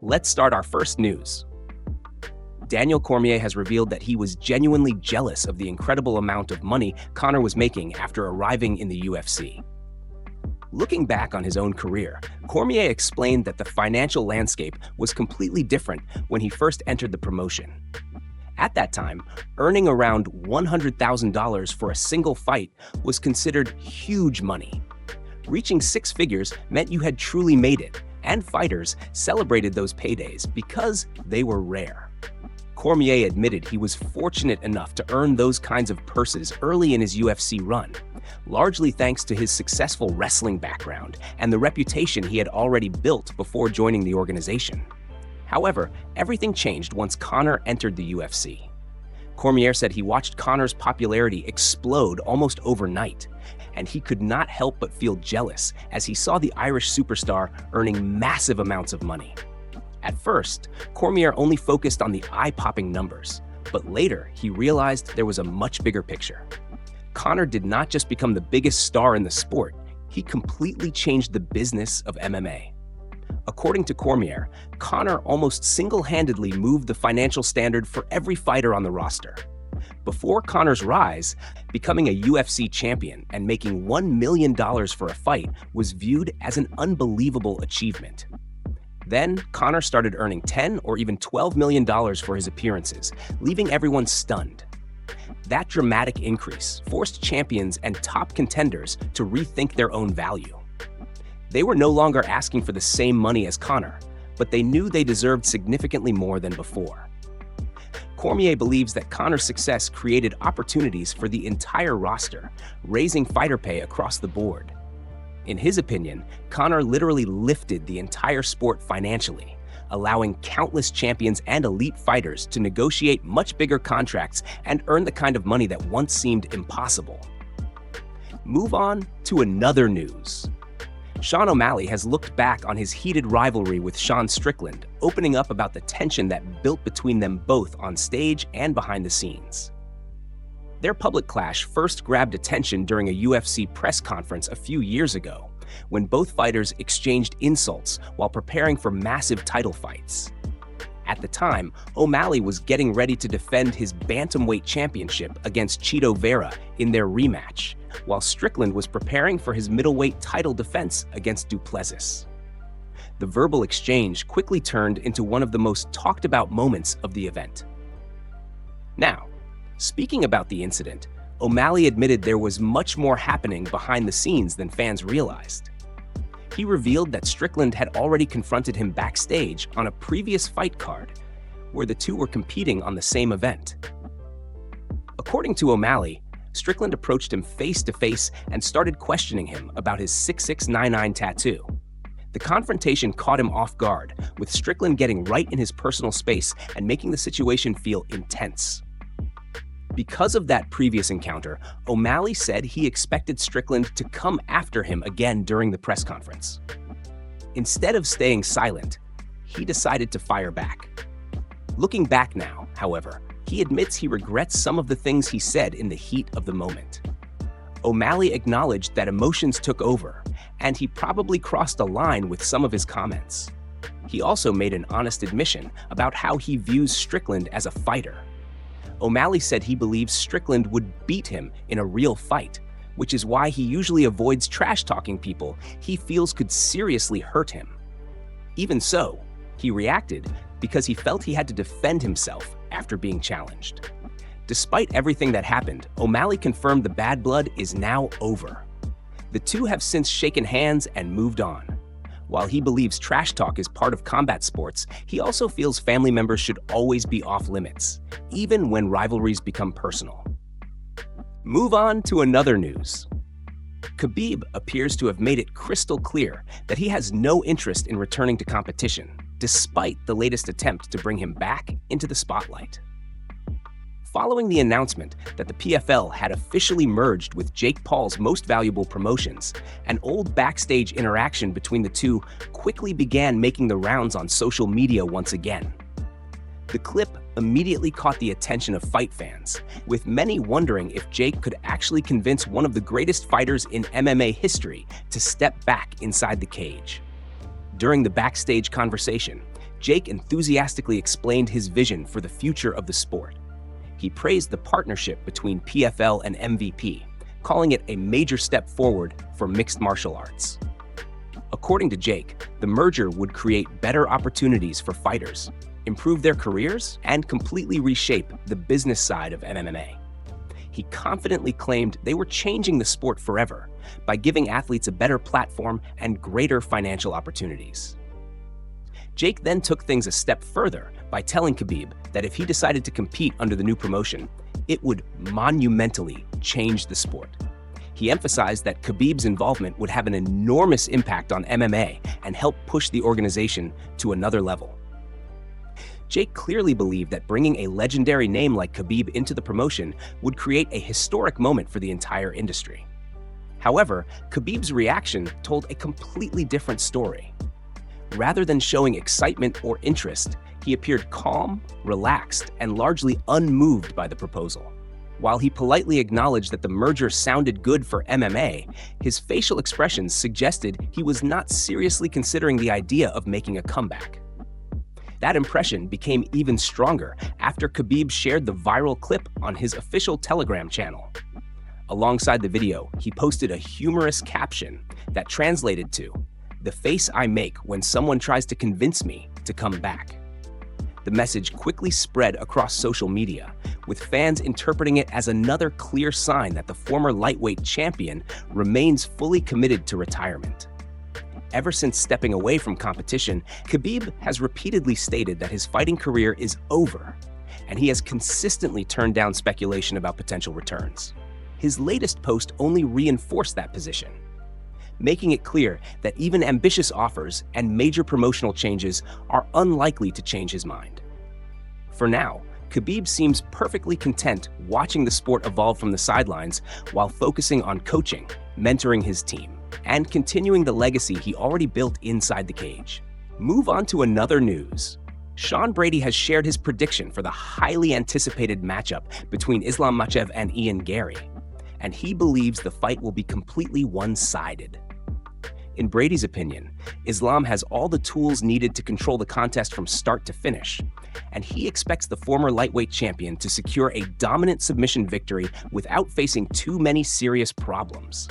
Let's start our first news. Daniel Cormier has revealed that he was genuinely jealous of the incredible amount of money Conor was making after arriving in the UFC. Looking back on his own career, Cormier explained that the financial landscape was completely different when he first entered the promotion. At that time, earning around $100,000 for a single fight was considered huge money. Reaching six figures meant you had truly made it, and fighters celebrated those paydays because they were rare. Cormier admitted he was fortunate enough to earn those kinds of purses early in his UFC run, largely thanks to his successful wrestling background and the reputation he had already built before joining the organization. However, everything changed once Conor entered the UFC. Cormier said he watched Conor's popularity explode almost overnight, and he could not help but feel jealous as he saw the Irish superstar earning massive amounts of money. At first, Cormier only focused on the eye-popping numbers, but later he realized there was a much bigger picture. Conor did not just become the biggest star in the sport, he completely changed the business of MMA. According to Cormier, Conor almost single-handedly moved the financial standard for every fighter on the roster. Before Conor's rise, becoming a UFC champion and making $1 million for a fight was viewed as an unbelievable achievement. Then, Conor started earning $10 or even $12 million for his appearances, leaving everyone stunned. That dramatic increase forced champions and top contenders to rethink their own value. They were no longer asking for the same money as Conor, but they knew they deserved significantly more than before. Cormier believes that Conor's success created opportunities for the entire roster, raising fighter pay across the board. In his opinion, Conor literally lifted the entire sport financially, allowing countless champions and elite fighters to negotiate much bigger contracts and earn the kind of money that once seemed impossible. Move on to another news. Sean O'Malley has looked back on his heated rivalry with Sean Strickland, opening up about the tension that built between them both on stage and behind the scenes. Their public clash first grabbed attention during a UFC press conference a few years ago, when both fighters exchanged insults while preparing for massive title fights. At the time, O'Malley was getting ready to defend his bantamweight championship against Chito Vera in their rematch, while Strickland was preparing for his middleweight title defense against Duplessis. The verbal exchange quickly turned into one of the most talked about moments of the event. Now, speaking about the incident, O'Malley admitted there was much more happening behind the scenes than fans realized. He revealed that Strickland had already confronted him backstage on a previous fight card, where the two were competing on the same event. According to O'Malley, Strickland approached him face-to-face and started questioning him about his 6699 tattoo. The confrontation caught him off guard, with Strickland getting right in his personal space and making the situation feel intense. Because of that previous encounter, O'Malley said he expected Strickland to come after him again during the press conference. Instead of staying silent, he decided to fire back. Looking back now, however, he admits he regrets some of the things he said in the heat of the moment. O'Malley acknowledged that emotions took over, and he probably crossed a line with some of his comments. He also made an honest admission about how he views Strickland as a fighter. O'Malley said he believes Strickland would beat him in a real fight, which is why he usually avoids trash-talking people he feels could seriously hurt him. Even so, he reacted because he felt he had to defend himself after being challenged. Despite everything that happened, O'Malley confirmed the bad blood is now over. The two have since shaken hands and moved on. While he believes trash talk is part of combat sports, he also feels family members should always be off limits, even when rivalries become personal. Move on to another news. Khabib appears to have made it crystal clear that he has no interest in returning to competition, despite the latest attempt to bring him back into the spotlight. Following the announcement that the PFL had officially merged with Jake Paul's Most Valuable Promotions, an old backstage interaction between the two quickly began making the rounds on social media once again. The clip immediately caught the attention of fight fans, with many wondering if Jake could actually convince one of the greatest fighters in MMA history to step back inside the cage. During the backstage conversation, Jake enthusiastically explained his vision for the future of the sport. He praised the partnership between PFL and MVP, calling it a major step forward for mixed martial arts. According to Jake, the merger would create better opportunities for fighters, improve their careers, and completely reshape the business side of MMA. He confidently claimed they were changing the sport forever by giving athletes a better platform and greater financial opportunities. Jake then took things a step further by telling Khabib that if he decided to compete under the new promotion, it would monumentally change the sport. He emphasized that Khabib's involvement would have an enormous impact on MMA and help push the organization to another level. Jake clearly believed that bringing a legendary name like Khabib into the promotion would create a historic moment for the entire industry. However, Khabib's reaction told a completely different story. Rather than showing excitement or interest, he appeared calm, relaxed, and largely unmoved by the proposal. While he politely acknowledged that the merger sounded good for MMA, his facial expressions suggested he was not seriously considering the idea of making a comeback. That impression became even stronger after Khabib shared the viral clip on his official Telegram channel. Alongside the video, he posted a humorous caption that translated to, "The face I make when someone tries to convince me to come back." The message quickly spread across social media, with fans interpreting it as another clear sign that the former lightweight champion remains fully committed to retirement. Ever since stepping away from competition, Khabib has repeatedly stated that his fighting career is over, and he has consistently turned down speculation about potential returns. His latest post only reinforced that position, making it clear that even ambitious offers and major promotional changes are unlikely to change his mind. For now, Khabib seems perfectly content watching the sport evolve from the sidelines while focusing on coaching, mentoring his team, and continuing the legacy he already built inside the cage. Move on to another news. Sean Brady has shared his prediction for the highly anticipated matchup between Islam Makhachev and Ian Garry, and he believes the fight will be completely one-sided. In Brady's opinion, Islam has all the tools needed to control the contest from start to finish, and he expects the former lightweight champion to secure a dominant submission victory without facing too many serious problems.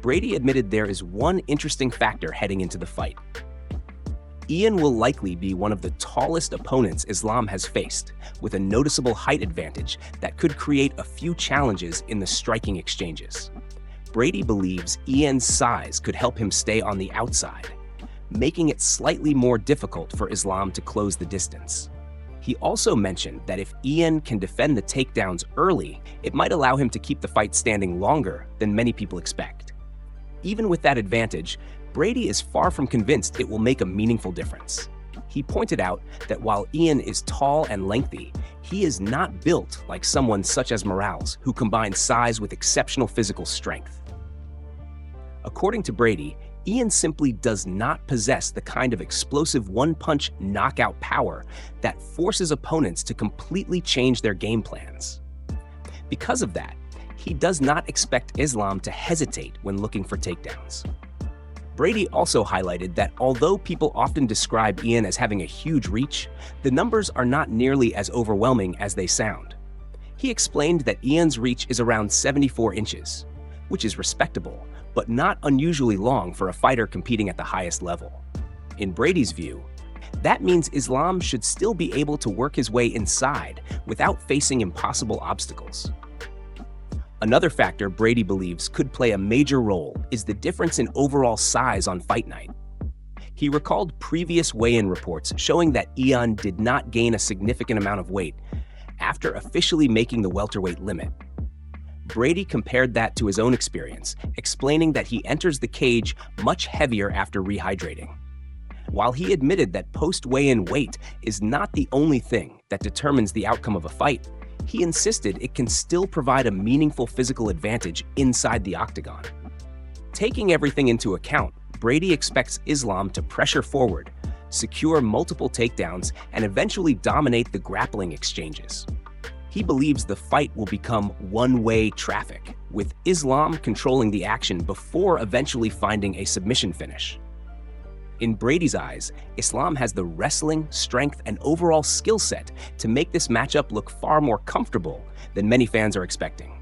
Brady admitted there is one interesting factor heading into the fight. Ian will likely be one of the tallest opponents Islam has faced, with a noticeable height advantage that could create a few challenges in the striking exchanges. Brady believes Ian's size could help him stay on the outside, making it slightly more difficult for Islam to close the distance. He also mentioned that if Ian can defend the takedowns early, it might allow him to keep the fight standing longer than many people expect. Even with that advantage, Brady is far from convinced it will make a meaningful difference. He pointed out that while Ian is tall and lengthy, he is not built like someone such as Morales, who combines size with exceptional physical strength. According to Brady, Ian simply does not possess the kind of explosive one-punch knockout power that forces opponents to completely change their game plans. Because of that, he does not expect Islam to hesitate when looking for takedowns. Brady also highlighted that although people often describe Ian as having a huge reach, the numbers are not nearly as overwhelming as they sound. He explained that Ian's reach is around 74 inches, which is respectable, but not unusually long for a fighter competing at the highest level. In Brady's view, that means Islam should still be able to work his way inside without facing impossible obstacles. Another factor Brady believes could play a major role is the difference in overall size on fight night. He recalled previous weigh-in reports showing that Ian did not gain a significant amount of weight after officially making the welterweight limit. Brady compared that to his own experience, explaining that he enters the cage much heavier after rehydrating. While he admitted that post-weigh-in weight is not the only thing that determines the outcome of a fight, he insisted it can still provide a meaningful physical advantage inside the octagon. Taking everything into account, Brady expects Islam to pressure forward, secure multiple takedowns, and eventually dominate the grappling exchanges. He believes the fight will become one-way traffic, with Islam controlling the action before eventually finding a submission finish. In Brady's eyes, Islam has the wrestling, strength, and overall skill set to make this matchup look far more comfortable than many fans are expecting.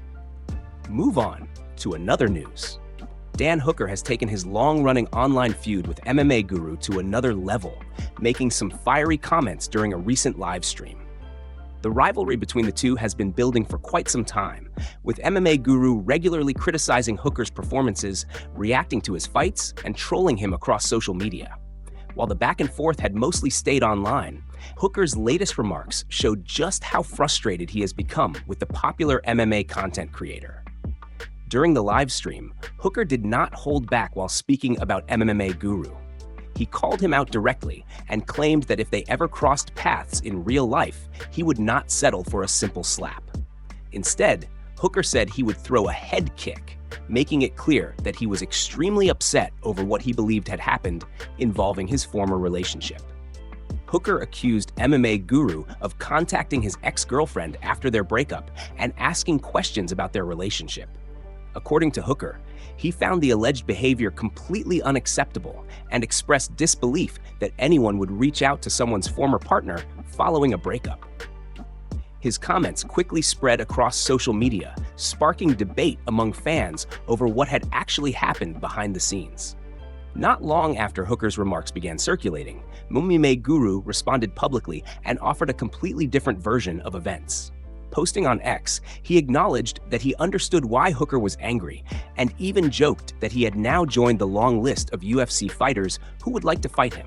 Move on to another news. Dan Hooker has taken his long-running online feud with MMA Guru to another level, making some fiery comments during a recent live stream. The rivalry between the two has been building for quite some time, with MMA Guru regularly criticizing Hooker's performances, reacting to his fights, and trolling him across social media. While the back and forth had mostly stayed online, Hooker's latest remarks showed just how frustrated he has become with the popular MMA content creator. During the live stream, Hooker did not hold back while speaking about MMA Guru. He called him out directly and claimed that if they ever crossed paths in real life, he would not settle for a simple slap. Instead, Hooker said he would throw a head kick, making it clear that he was extremely upset over what he believed had happened involving his former relationship. Hooker accused MMA Guru of contacting his ex-girlfriend after their breakup and asking questions about their relationship. According to Hooker, he found the alleged behavior completely unacceptable and expressed disbelief that anyone would reach out to someone's former partner following a breakup. His comments quickly spread across social media, sparking debate among fans over what had actually happened behind the scenes. Not long after Hooker's remarks began circulating, MMA Guru responded publicly and offered a completely different version of events. Posting on X, he acknowledged that he understood why Hooker was angry and even joked that he had now joined the long list of UFC fighters who would like to fight him.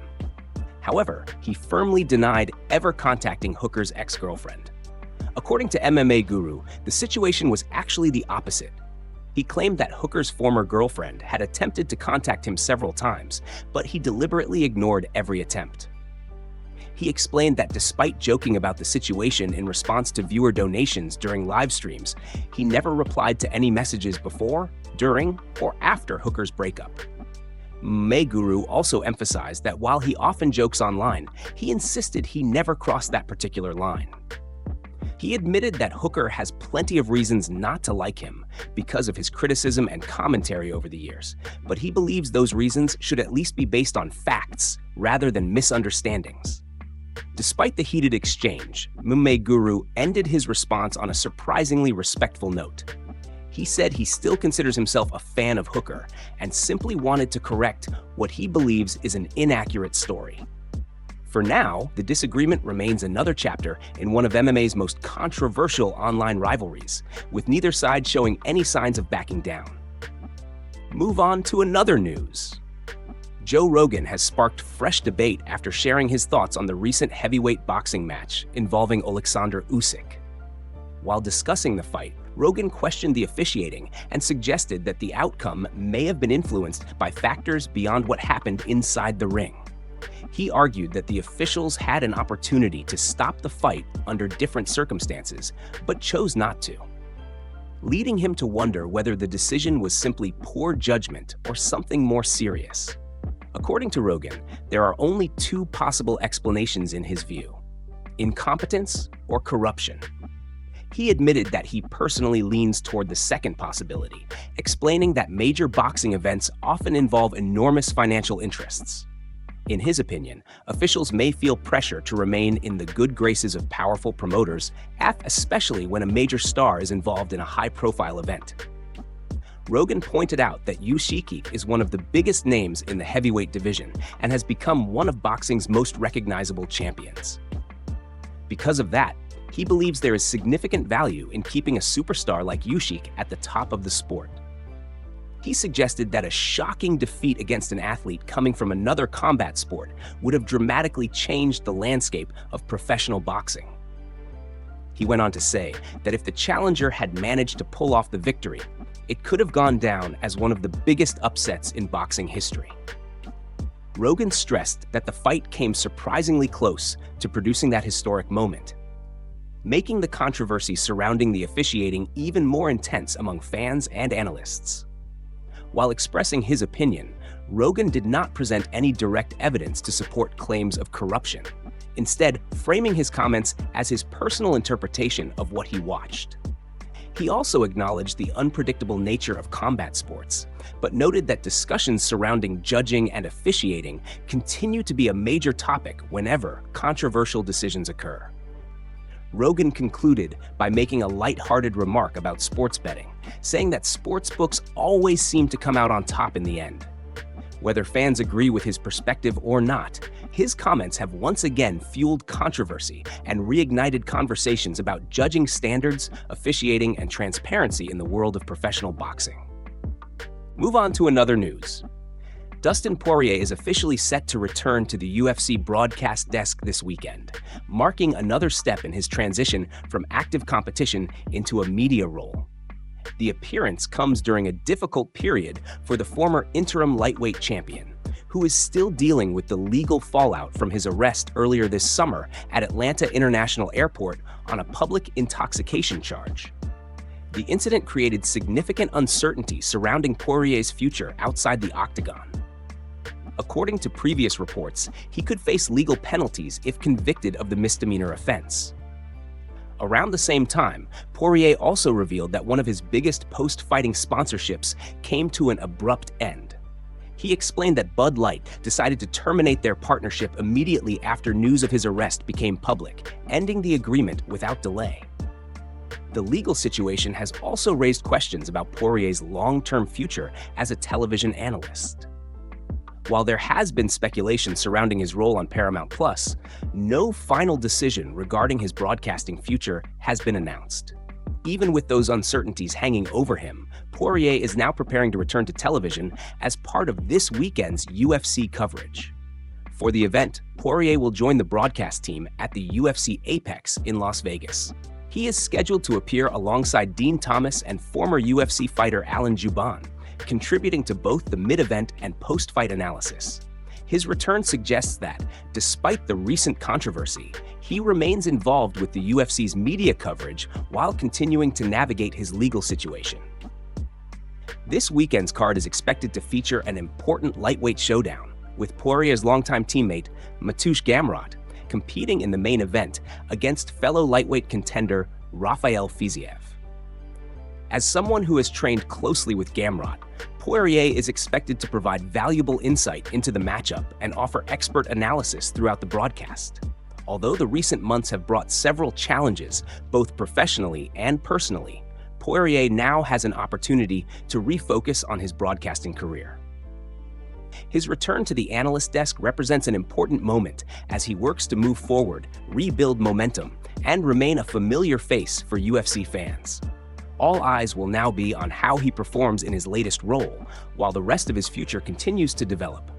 However, he firmly denied ever contacting Hooker's ex-girlfriend. According to MMA Guru, the situation was actually the opposite. He claimed that Hooker's former girlfriend had attempted to contact him several times, but he deliberately ignored every attempt. He explained that despite joking about the situation in response to viewer donations during live streams, he never replied to any messages before, during, or after Hooker's breakup. MMA Guru also emphasized that while he often jokes online, he insisted he never crossed that particular line. He admitted that Hooker has plenty of reasons not to like him because of his criticism and commentary over the years, but he believes those reasons should at least be based on facts rather than misunderstandings. Despite the heated exchange, MMA Guru ended his response on a surprisingly respectful note. He said he still considers himself a fan of Hooker and simply wanted to correct what he believes is an inaccurate story. For now, the disagreement remains another chapter in one of MMA's most controversial online rivalries, with neither side showing any signs of backing down. Move on to another news. Joe Rogan has sparked fresh debate after sharing his thoughts on the recent heavyweight boxing match involving Alexander Usyk. While discussing the fight, Rogan questioned the officiating and suggested that the outcome may have been influenced by factors beyond what happened inside the ring. He argued that the officials had an opportunity to stop the fight under different circumstances, but chose not to, leading him to wonder whether the decision was simply poor judgment or something more serious. According to Rogan, there are only two possible explanations in his view: incompetence or corruption. He admitted that he personally leans toward the second possibility, explaining that major boxing events often involve enormous financial interests. In his opinion, officials may feel pressure to remain in the good graces of powerful promoters, especially when a major star is involved in a high-profile event. Rogan pointed out that Usyk is one of the biggest names in the heavyweight division and has become one of boxing's most recognizable champions. Because of that, he believes there is significant value in keeping a superstar like Usyk at the top of the sport. He suggested that a shocking defeat against an athlete coming from another combat sport would have dramatically changed the landscape of professional boxing. He went on to say that if the challenger had managed to pull off the victory, it could have gone down as one of the biggest upsets in boxing history. Rogan stressed that the fight came surprisingly close to producing that historic moment, making the controversy surrounding the officiating even more intense among fans and analysts. While expressing his opinion, Rogan did not present any direct evidence to support claims of corruption, instead framing his comments as his personal interpretation of what he watched. He also acknowledged the unpredictable nature of combat sports, but noted that discussions surrounding judging and officiating continue to be a major topic whenever controversial decisions occur. Rogan concluded by making a lighthearted remark about sports betting, saying that sportsbooks always seem to come out on top in the end. Whether fans agree with his perspective or not, his comments have once again fueled controversy and reignited conversations about judging standards, officiating, and transparency in the world of professional boxing. Move on to another news. Dustin Poirier is officially set to return to the UFC broadcast desk this weekend, marking another step in his transition from active competition into a media role. The appearance comes during a difficult period for the former interim lightweight champion, who is still dealing with the legal fallout from his arrest earlier this summer at Atlanta International Airport on a public intoxication charge. The incident created significant uncertainty surrounding Poirier's future outside the octagon. According to previous reports, he could face legal penalties if convicted of the misdemeanor offense. Around the same time, Poirier also revealed that one of his biggest post-fighting sponsorships came to an abrupt end. He explained that Bud Light decided to terminate their partnership immediately after news of his arrest became public, ending the agreement without delay. The legal situation has also raised questions about Poirier's long-term future as a television analyst. While there has been speculation surrounding his role on Paramount+, no final decision regarding his broadcasting future has been announced. Even with those uncertainties hanging over him, Poirier is now preparing to return to television as part of this weekend's UFC coverage. For the event, Poirier will join the broadcast team at the UFC Apex in Las Vegas. He is scheduled to appear alongside Dean Thomas and former UFC fighter Alan Juban, contributing to both the mid-event and post-fight analysis. His return suggests that, despite the recent controversy, he remains involved with the UFC's media coverage while continuing to navigate his legal situation. This weekend's card is expected to feature an important lightweight showdown, with Poirier's longtime teammate, Mateusz Gamrot, competing in the main event against fellow lightweight contender Rafael Fiziev. As someone who has trained closely with Gamrot, Poirier is expected to provide valuable insight into the matchup and offer expert analysis throughout the broadcast. Although the recent months have brought several challenges, both professionally and personally, Poirier now has an opportunity to refocus on his broadcasting career. His return to the analyst desk represents an important moment as he works to move forward, rebuild momentum, and remain a familiar face for UFC fans. All eyes will now be on how he performs in his latest role, while the rest of his future continues to develop.